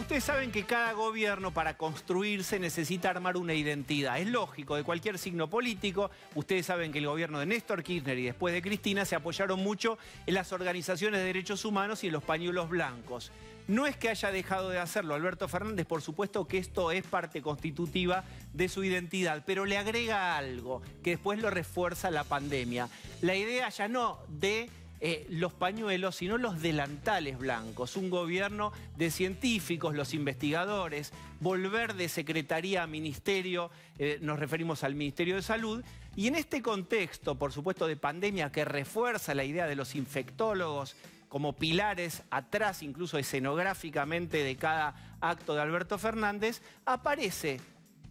Ustedes saben que cada gobierno para construirse necesita armar una identidad. Es lógico, de cualquier signo político. Ustedes saben que el gobierno de Néstor Kirchner y después de Cristina se apoyaron mucho en las organizaciones de derechos humanos y en los pañuelos blancos. No es que haya dejado de hacerlo Alberto Fernández, por supuesto que esto es parte constitutiva de su identidad, pero le agrega algo que después lo refuerza la pandemia. La idea ya no de los pañuelos, sino los delantales blancos. Un gobierno de científicos, los investigadores, volver de secretaría a ministerio, nos referimos al Ministerio de Salud. Y en este contexto, por supuesto, de pandemia que refuerza la idea de los infectólogos como pilares atrás, incluso escenográficamente, de cada acto de Alberto Fernández, aparece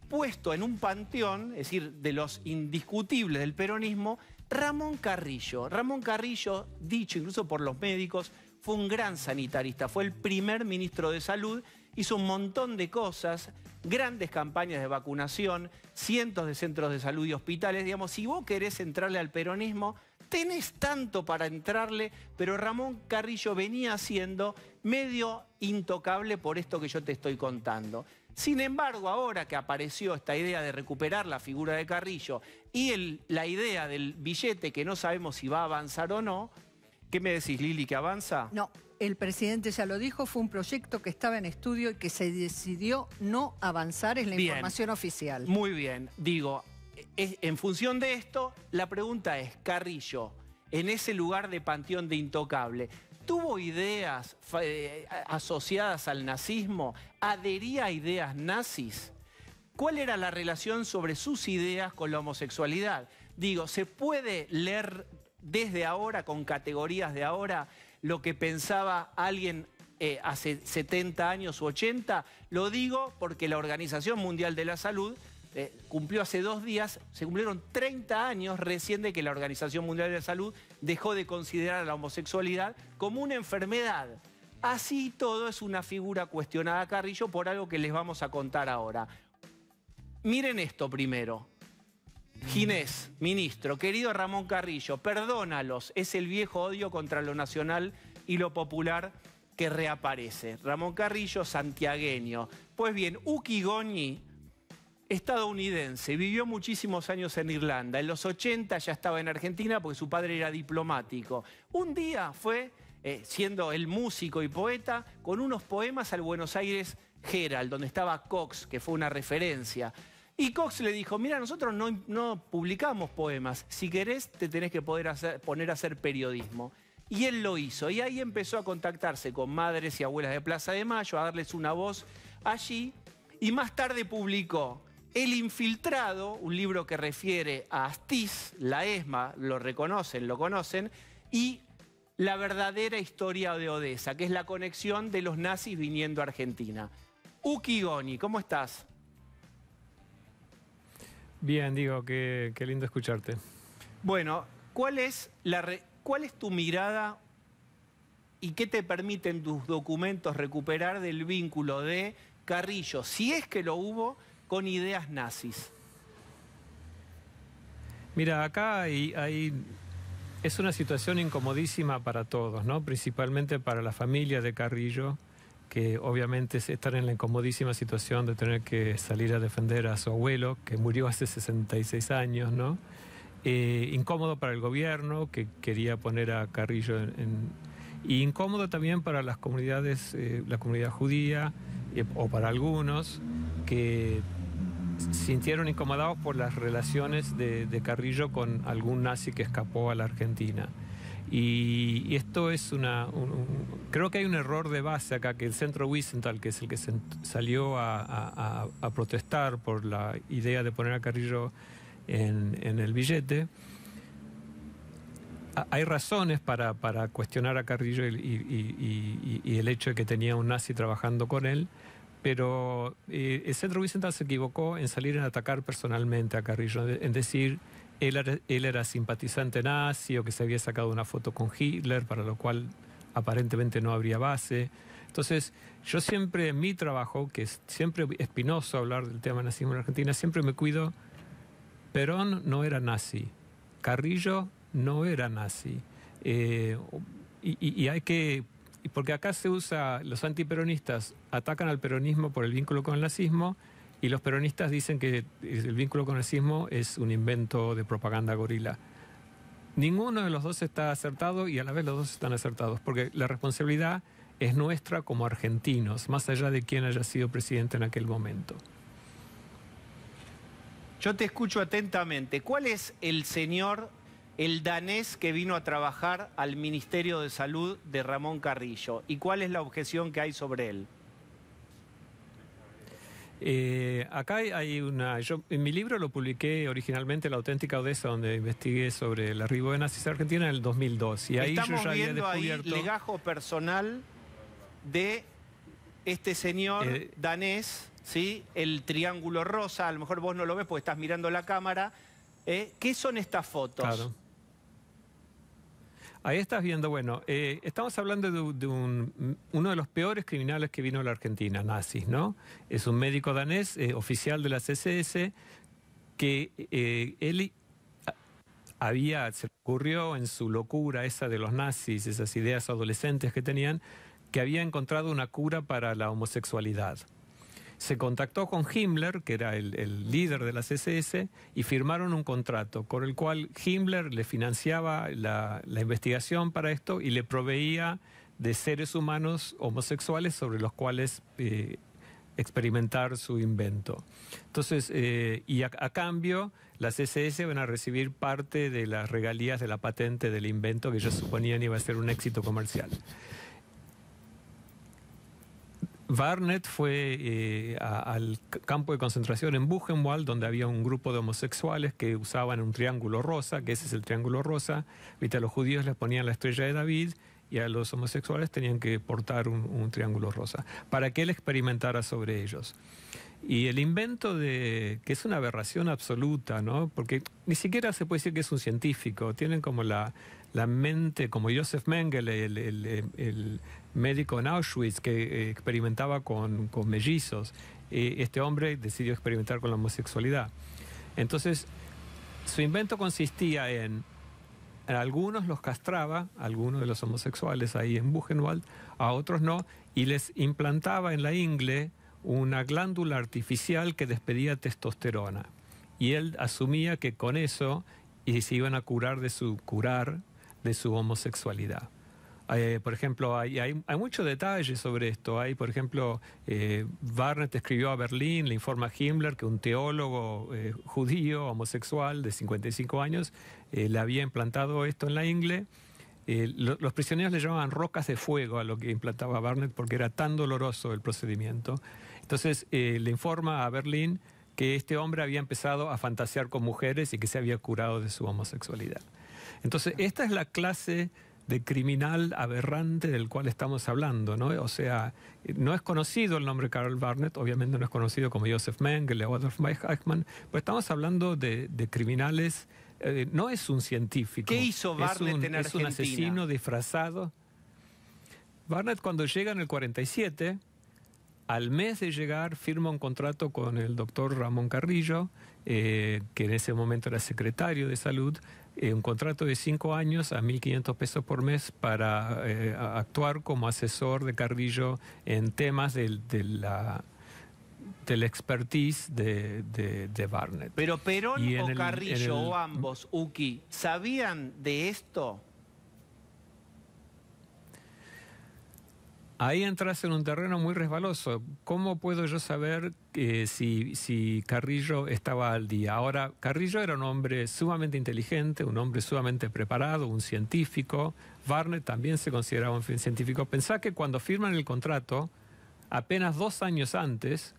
puesto en un panteón, es decir, de los indiscutibles del peronismo, Ramón Carrillo. Ramón Carrillo, dicho incluso por los médicos, fue un gran sanitarista, fue el primer ministro de Salud, hizo un montón de cosas, grandes campañas de vacunación, cientos de centros de salud y hospitales. Digamos, si vos querés entrarle al peronismo, tenés tanto para entrarle, pero Ramón Carrillo venía siendo medio intocable por esto que yo te estoy contando. Sin embargo, ahora que apareció esta idea de recuperar la figura de Carrillo y la idea del billete, que no sabemos si va a avanzar o no, ¿qué me decís, Lili, que avanza? No, el presidente ya lo dijo, fue un proyecto que estaba en estudio y que se decidió no avanzar, es la información oficial. Muy bien, digo, en función de esto, la pregunta es, Carrillo, en ese lugar de panteón de intocable, ¿tuvo ideas asociadas al nazismo? ¿Adhería a ideas nazis? ¿Cuál era la relación sobre sus ideas con la homosexualidad? Digo, ¿se puede leer desde ahora, con categorías de ahora, lo que pensaba alguien hace 70 años u 80? Lo digo porque la Organización Mundial de la Salud cumplió hace 2 días, se cumplieron 30 años recién de que la Organización Mundial de la Salud dejó de considerar a la homosexualidad como una enfermedad. Así todo es una figura cuestionada, Carrillo, por algo que les vamos a contar ahora. Miren esto primero. Ginés, ministro, querido Ramón Carrillo, perdónalos, es el viejo odio contra lo nacional y lo popular que reaparece. Ramón Carrillo, santiagueño. Pues bien, Uki Goñi, estadounidense, vivió muchísimos años en Irlanda. En los 80 ya estaba en Argentina porque su padre era diplomático. Un día fue, siendo el músico y poeta, con unos poemas al Buenos Aires Herald, donde estaba Cox, que fue una referencia. Y Cox le dijo, mira, nosotros no publicamos poemas, si querés te tenés que poner a hacer periodismo. Y él lo hizo, y ahí empezó a contactarse con madres y abuelas de Plaza de Mayo, a darles una voz allí, y más tarde publicó El Infiltrado, un libro que refiere a Astiz, la ESMA, lo reconocen, lo conocen, y La verdadera historia de Odessa, que es la conexión de los nazis viniendo a Argentina. Uki Goñi, ¿cómo estás? Bien, Diego, qué lindo escucharte. Bueno, ¿cuál es tu mirada y qué te permiten tus documentos recuperar del vínculo de Carrillo, si es que lo hubo, con ideas nazis? Mira, acá es una situación incomodísima para todos, ¿no? Principalmente para la familia de Carrillo, que obviamente están en la incomodísima situación de tener que salir a defender a su abuelo, que murió hace 66 años, ¿no? Incómodo para el gobierno, que quería poner a Carrillo y incómodo también para las comunidades, la comunidad judía, o para algunos, que sintieron incomodados por las relaciones de Carrillo con algún nazi que escapó a la Argentina. Y esto es creo que hay un error de base acá, que el Centro Wiesenthal, que es el que salió a protestar por la idea de poner a Carrillo en el billete, hay razones para cuestionar a Carrillo y el hecho de que tenía un nazi trabajando con él, pero el Centro Wiesenthal se equivocó en salir a atacar personalmente a Carrillo, en decir él era simpatizante nazi o que se había sacado una foto con Hitler, para lo cual aparentemente no habría base. Entonces, yo siempre en mi trabajo, que es siempre espinoso hablar del tema nazismo en Argentina, siempre me cuido. Perón no era nazi, Carrillo no era nazi. Y hay que porque acá se usa, los antiperonistas atacan al peronismo por el vínculo con el nazismo y los peronistas dicen que el vínculo con el nazismo es un invento de propaganda gorila. Ninguno de los dos está acertado y a la vez los dos están acertados, porque la responsabilidad es nuestra como argentinos, más allá de quién haya sido presidente en aquel momento. Yo te escucho atentamente. ¿Cuál es el señor, el danés que vino a trabajar al Ministerio de Salud de Ramón Carrillo? ¿Y cuál es la objeción que hay sobre él? Acá hay una... Yo en mi libro lo publiqué originalmente, La auténtica Odessa, donde investigué sobre el arribo de nazis a Argentina en el 2002. Y ahí estamos yo ya había viendo descubierto... ahí legajo personal de este señor danés, ¿sí? El triángulo rosa, a lo mejor vos no lo ves porque estás mirando la cámara. ¿Qué son estas fotos? Claro. Ahí estás viendo, bueno, estamos hablando de uno de los peores criminales que vino a la Argentina, nazis, ¿no? Es un médico danés, oficial de las SS, que él se le ocurrió en su locura esa de los nazis, esas ideas adolescentes que tenían, que había encontrado una cura para la homosexualidad. Se contactó con Himmler, que era el líder de las SS, y firmaron un contrato con el cual Himmler le financiaba la investigación para esto y le proveía de seres humanos homosexuales sobre los cuales experimentar su invento. Entonces, y a cambio, las SS van a recibir parte de las regalías de la patente del invento que ellos suponían iba a ser un éxito comercial. Barnett fue al campo de concentración en Buchenwald, donde había un grupo de homosexuales que usaban un triángulo rosa, que ese es el triángulo rosa. ¿Viste? A los judíos les ponían la estrella de David y a los homosexuales tenían que portar un triángulo rosa, para que él experimentara sobre ellos. Y el invento que es una aberración absoluta, ¿no? Porque ni siquiera se puede decir que es un científico, tienen como la mente, como Joseph Mengele, el médico en Auschwitz que experimentaba con mellizos. Este hombre decidió experimentar con la homosexualidad. Entonces, su invento consistía en algunos los castraba, algunos de los homosexuales ahí en Buchenwald, a otros no, y les implantaba en la ingle una glándula artificial que despedía testosterona. Y él asumía que con eso se iban a curar de su homosexualidad. Por ejemplo, hay muchos detalles sobre esto. Hay, por ejemplo, Barnett escribió a Berlín, le informa a Himmler que un teólogo judío homosexual de 55 años le había implantado esto en la ingle. Los prisioneros le llamaban rocas de fuego a lo que implantaba Barnett porque era tan doloroso el procedimiento. Entonces le informa a Berlín que este hombre había empezado a fantasear con mujeres y que se había curado de su homosexualidad. Entonces, esta es la clase de criminal aberrante del cual estamos hablando, ¿no? O sea, no es conocido el nombre Karl Barnett, obviamente no es conocido como Joseph Mengele o Adolf Eichmann, pero estamos hablando de criminales, no es un científico. ¿Qué hizo Barnett en Argentina? Es un asesino disfrazado. Barnett, cuando llega en el 47, al mes de llegar, firma un contrato con el doctor Ramón Carrillo, que en ese momento era secretario de Salud, un contrato de 5 años a 1.500 pesos por mes para actuar como asesor de Carrillo en temas del expertise de Barnett. Pero Perón o Carrillo o ambos, Uki, ¿sabían de esto? Ahí entras en un terreno muy resbaloso. ¿Cómo puedo yo saber si Carrillo estaba al día? Ahora, Carrillo era un hombre sumamente inteligente, un hombre sumamente preparado, un científico. Barnett también se consideraba un científico. Pensá que cuando firman el contrato, apenas 2 años antes,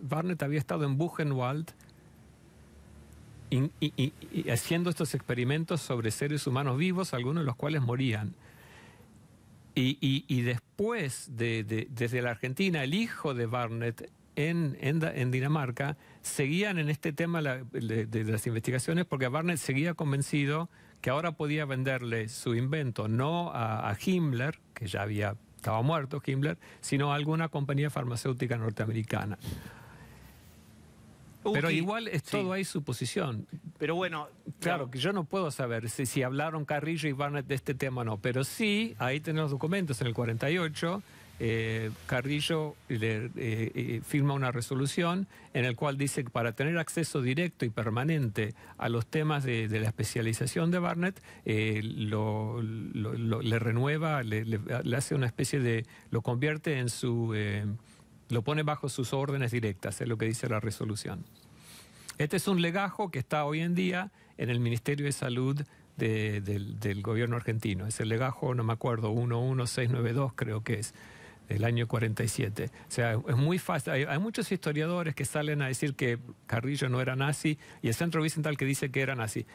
Barnett había estado en Buchenwald y haciendo estos experimentos sobre seres humanos vivos, algunos de los cuales morían. Y después, desde la Argentina, el hijo de Barnett en Dinamarca, seguían en este tema de las investigaciones porque Barnett seguía convencido que ahora podía venderle su invento no a Himmler, que ya estaba muerto Himmler, sino a alguna compañía farmacéutica norteamericana. Pero igual es todo ahí suposición. Pero bueno... Claro, que yo no puedo saber si hablaron Carrillo y Barnett de este tema o no, pero sí, ahí tenemos documentos en el 48, Carrillo firma una resolución en el cual dice que para tener acceso directo y permanente a los temas de la especialización de Barnett, le renueva, le hace una especie de... lo convierte en su... lo pone bajo sus órdenes directas, es lo que dice la resolución. Este es un legajo que está hoy en día en el Ministerio de Salud del gobierno argentino. Es el legajo, no me acuerdo, 11692 creo que es, del año 47. O sea, es muy fácil. Hay muchos historiadores que salen a decir que Carrillo no era nazi y el Centro Wiesenthal que dice que era nazi.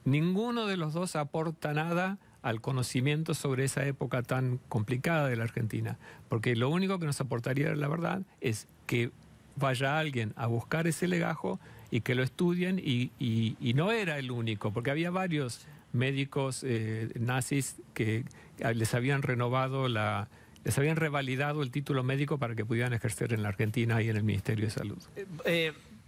Ninguno de los dos aporta nada al conocimiento sobre esa época tan complicada de la Argentina, porque lo único que nos aportaría, la verdad, es que vaya alguien a buscar ese legajo y que lo estudien, y no era el único, porque había varios médicos nazis que les habían renovado les habían revalidado el título médico para que pudieran ejercer en la Argentina y en el Ministerio de Salud.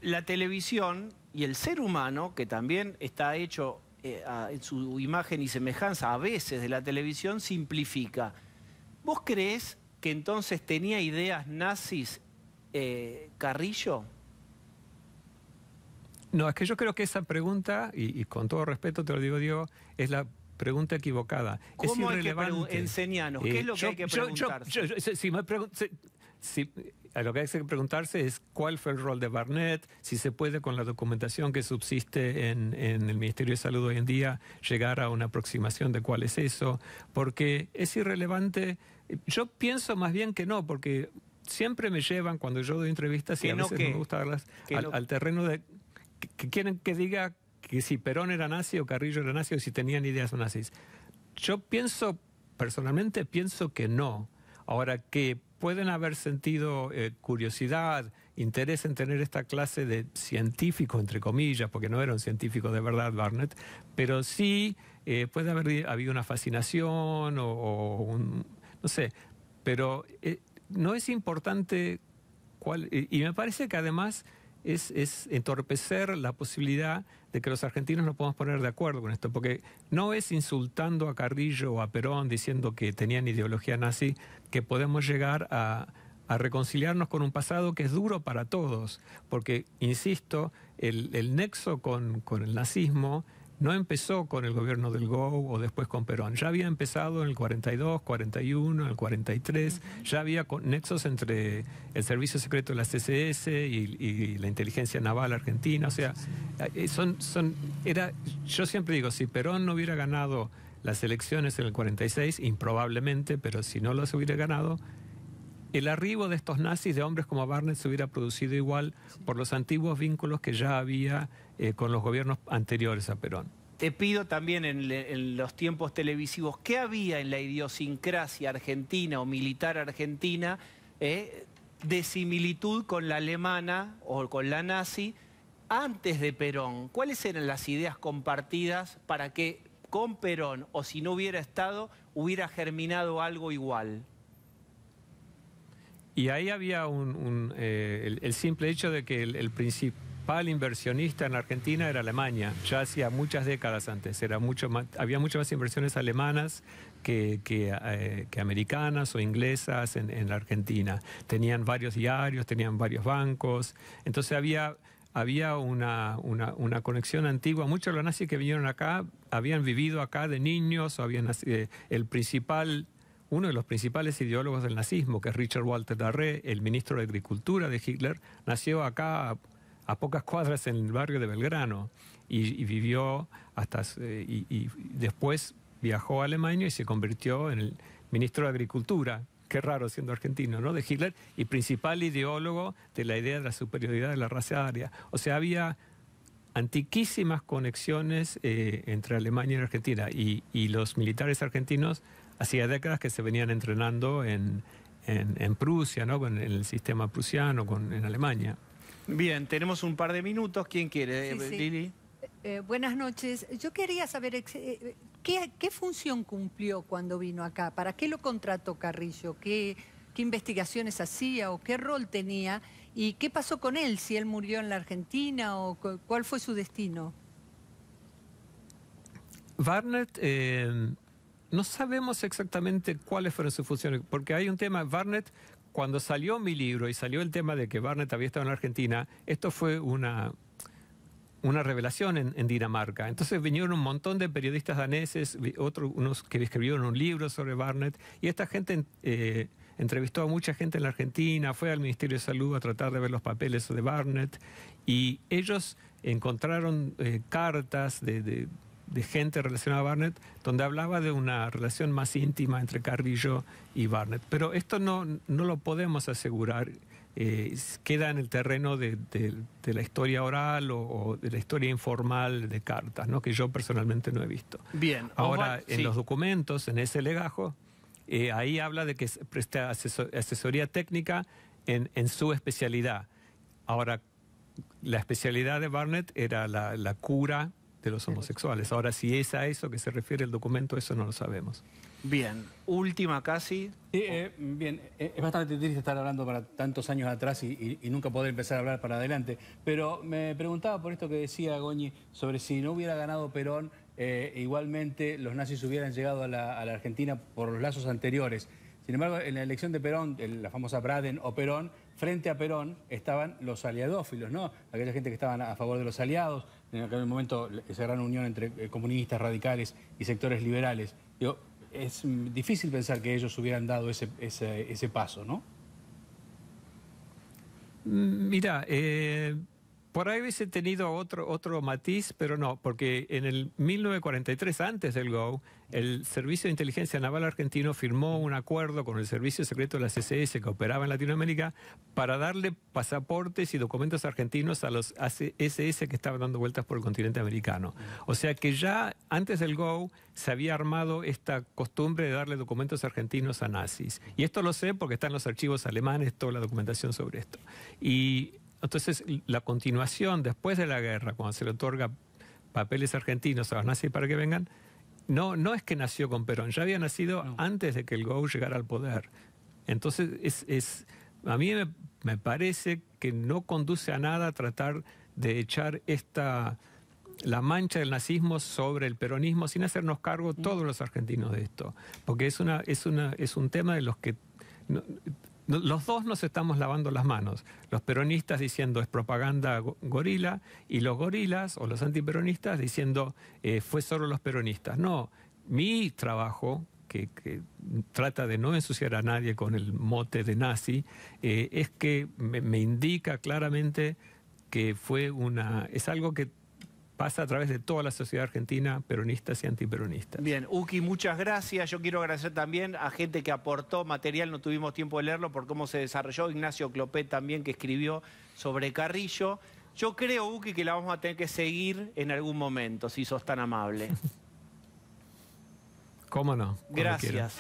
La televisión y el ser humano, que también está hecho en su imagen y semejanza a veces de la televisión, simplifica. ¿Vos creés que entonces tenía ideas nazis Carrillo? No, es que yo creo que esa pregunta, y con todo respeto te lo digo, Diego, es la pregunta equivocada. ¿Cómo es irrelevante? Enseñanos, ¿qué es lo que hay que preguntarse? Lo que hay que preguntarse es cuál fue el rol de Barnett, si se puede con la documentación que subsiste en el Ministerio de Salud hoy en día llegar a una aproximación de cuál es eso, porque es irrelevante. Yo pienso más bien que no, porque siempre me llevan cuando yo doy entrevistas y a veces no me gusta darlas al terreno de que quieren que diga que si Perón era nazi o Carrillo era nazi o si tenían ideas nazis. Yo personalmente pienso que no. Ahora, que pueden haber sentido curiosidad, interés en tener esta clase de científico, entre comillas, porque no era un científico de verdad Barnett, pero sí puede haber habido una fascinación no sé, pero no es importante cuál... Y me parece que además es entorpecer la posibilidad de que los argentinos nos podamos poner de acuerdo con esto, porque no es insultando a Carrillo o a Perón diciendo que tenían ideología nazi que podemos llegar a reconciliarnos con un pasado que es duro para todos, porque, insisto, el nexo con el nazismo no empezó con el gobierno del GO o después con Perón. Ya había empezado en el 42, 41, el 43. Ya había nexos entre el servicio secreto de la CSS y la inteligencia naval argentina. O sea, yo siempre digo, si Perón no hubiera ganado las elecciones en el 46, improbablemente, pero si no las hubiera ganado, el arribo de estos nazis, de hombres como Barnett, se hubiera producido igual por los antiguos vínculos que ya había con los gobiernos anteriores a Perón. Te pido también en los tiempos televisivos, ¿qué había en la idiosincrasia argentina o militar argentina de similitud con la alemana o con la nazi antes de Perón? ¿Cuáles eran las ideas compartidas para que con Perón, o si no hubiera estado, hubiera germinado algo igual? Y ahí había el simple hecho de que el principal inversionista en Argentina era Alemania, ya hacía muchas décadas antes. Había muchas más inversiones alemanas que americanas o inglesas en la Argentina. Tenían varios diarios, tenían varios bancos, entonces había una conexión antigua. Muchos de los nazis que vinieron acá habían vivido acá de niños, o habían uno de los principales ideólogos del nazismo, que es Richard Walter Darré, el ministro de Agricultura de Hitler, nació acá a pocas cuadras en el barrio de Belgrano y vivió y después viajó a Alemania y se convirtió en el ministro de Agricultura. Qué raro siendo argentino, ¿no? De Hitler, y principal ideólogo de la idea de la superioridad de la raza aria. O sea, había antiquísimas conexiones entre Alemania y Argentina, y los militares argentinos hacía décadas que se venían entrenando en Prusia, ¿no? En el sistema prusiano, en Alemania. Bien, tenemos un par de minutos. ¿Quién quiere, Sí. Lili? Buenas noches. Yo quería saber ¿qué función cumplió cuando vino acá? ¿Para qué lo contrató Carrillo? qué investigaciones hacía o qué rol tenía y qué pasó con él, si él murió en la Argentina o cuál fue su destino. Barnett, no sabemos exactamente cuáles fueron sus funciones, porque hay un tema, Barnett, cuando salió mi libro y salió el tema de que Barnett había estado en la Argentina, esto fue una revelación en Dinamarca. Entonces vinieron un montón de periodistas daneses, unos que escribieron un libro sobre Barnett, y esta gente entrevistó a mucha gente en la Argentina, fue al Ministerio de Salud a tratar de ver los papeles de Barnett, y ellos encontraron cartas de gente relacionada a Barnett, donde hablaba de una relación más íntima entre Carrillo y Barnett. Pero esto no lo podemos asegurar. Queda en el terreno de la historia oral o de la historia informal de cartas, ¿no? Que yo personalmente no he visto. Bien. Ahora, en los documentos, en ese legajo, ahí habla de que presta asesoría técnica en su especialidad. Ahora, la especialidad de Barnett era la cura de los homosexuales. Ahora, si es a eso que se refiere el documento, eso no lo sabemos. Bien, última casi. Bien, es bastante triste estar hablando para tantos años atrás y nunca poder empezar a hablar para adelante, pero me preguntaba por esto que decía Goñi, sobre si no hubiera ganado Perón, igualmente los nazis hubieran llegado a la Argentina por los lazos anteriores. Sin embargo, en la elección de Perón, la famosa Braden o Perón, frente a Perón estaban los aliadófilos, ¿no? Aquella gente que estaban a favor de los aliados, en aquel momento esa gran unión entre comunistas, radicales y sectores liberales. Digo, es difícil pensar que ellos hubieran dado ese paso, ¿no? Mira, por ahí hubiese tenido otro matiz, pero no, porque en el 1943, antes del GO, el Servicio de Inteligencia Naval Argentino firmó un acuerdo con el Servicio Secreto de la CSS que operaba en Latinoamérica para darle pasaportes y documentos argentinos a los SS que estaban dando vueltas por el continente americano. O sea que ya antes del GO se había armado esta costumbre de darle documentos argentinos a nazis. Y esto lo sé porque está en los archivos alemanes toda la documentación sobre esto. Y entonces, la continuación después de la guerra, cuando se le otorga papeles argentinos a los nazis para que vengan, no es que nació con Perón, ya había nacido antes de que el GO llegara al poder. Entonces, a mí me parece que no conduce a nada tratar de echar la mancha del nazismo sobre el peronismo sin hacernos cargo todos los argentinos de esto. Porque es un tema de los que... Los dos nos estamos lavando las manos. Los peronistas diciendo es propaganda gorila y los gorilas o los antiperonistas diciendo fue solo los peronistas. No, mi trabajo, que trata de no ensuciar a nadie con el mote de nazi, es que me indica claramente que es algo que pasa a través de toda la sociedad argentina, peronistas y antiperonistas. Bien, Uki, muchas gracias. Yo quiero agradecer también a gente que aportó material, no tuvimos tiempo de leerlo por cómo se desarrolló. Ignacio Clopé también, que escribió sobre Carrillo. Yo creo, Uki, que la vamos a tener que seguir en algún momento, si sos tan amable. ¿Cómo no? Gracias.